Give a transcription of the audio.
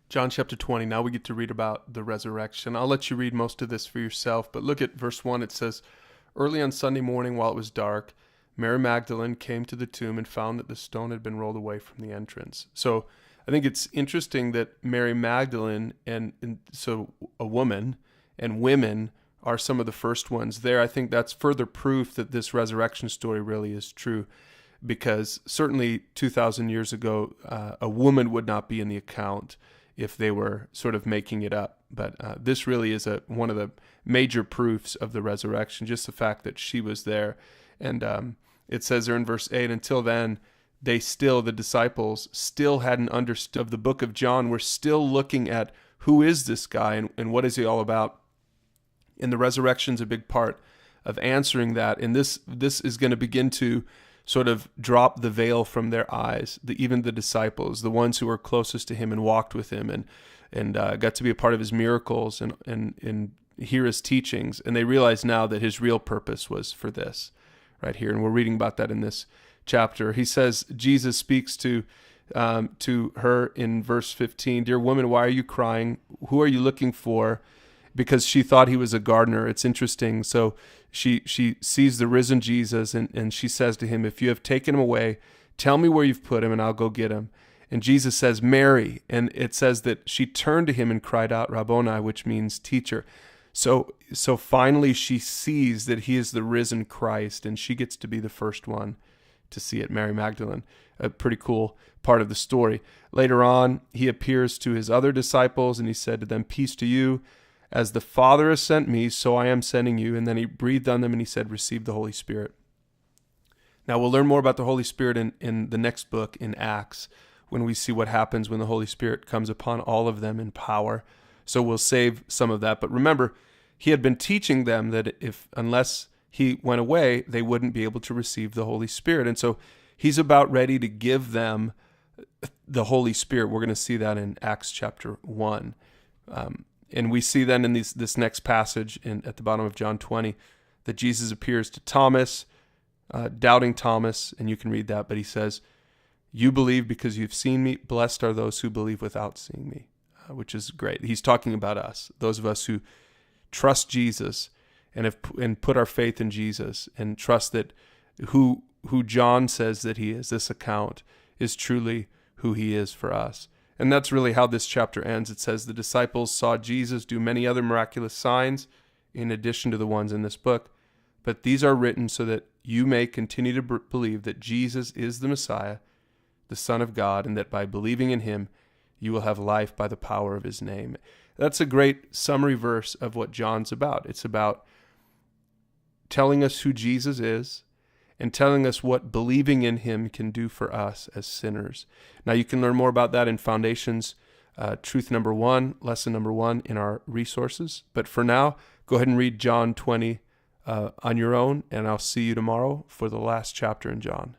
John chapter 20. Now we get to read about the resurrection. I'll let you read most of this for yourself, but look at verse 1. It says, "Early on Sunday morning while it was dark, Mary Magdalene came to the tomb and found that the stone had been rolled away from the entrance." So I think it's interesting that Mary Magdalene and so a woman and women are some of the first ones there. I think that's further proof that this resurrection story really is true, because certainly 2,000 years ago, a woman would not be in the account if they were sort of making it up. But this really is one of the major proofs of the resurrection, just the fact that she was there. And it says there in verse 8, until then, the disciples still hadn't understood of the book of John. We're still looking at who is this guy and what is he all about. And the resurrection's a big part of answering that. And this is going to begin to sort of drop the veil from their eyes. Even the disciples, the ones who were closest to him and walked with him and got to be a part of his miracles and hear his teachings. And they realize now that his real purpose was for this right here. And we're reading about that in this chapter. He says, Jesus speaks to her in verse 15, "Dear woman, why are you crying? Who are you looking for?" Because she thought he was a gardener. It's interesting. So she sees the risen Jesus and she says to him, "If you have taken him away, tell me where you've put him and I'll go get him." And Jesus says, "Mary." And it says that she turned to him and cried out, "Rabboni," which means teacher. So finally she sees that he is the risen Christ, and she gets to be the first one to see it, Mary Magdalene. A pretty cool part of the story. Later on, he appears to his other disciples and he said to them, "Peace to you. As the Father has sent me, so I am sending you." And then he breathed on them and he said, "Receive the Holy Spirit." Now we'll learn more about the Holy Spirit in the next book, in Acts, when we see what happens when the Holy Spirit comes upon all of them in power. So we'll save some of that. But remember, he had been teaching them that unless he went away, they wouldn't be able to receive the Holy Spirit. And so he's about ready to give them the Holy Spirit. We're going to see that in Acts chapter 1. And we see then in this next passage at the bottom of John 20 that Jesus appears to Thomas, doubting Thomas, and you can read that, but he says, "You believe because you've seen me. Blessed are those who believe without seeing me," which is great. He's talking about us, those of us who trust Jesus and put our faith in Jesus and trust that who John says that he is, this account, is truly who he is for us. And that's really how this chapter ends. It says, "The disciples saw Jesus do many other miraculous signs in addition to the ones in this book. But these are written so that you may continue to believe that Jesus is the Messiah, the Son of God, and that by believing in him, you will have life by the power of his name." That's a great summary verse of what John's about. It's about telling us who Jesus is and telling us what believing in him can do for us as sinners. Now, you can learn more about that in Foundations, Truth number 1, Lesson number 1 in our resources. But for now, go ahead and read John 20 on your own, and I'll see you tomorrow for the last chapter in John.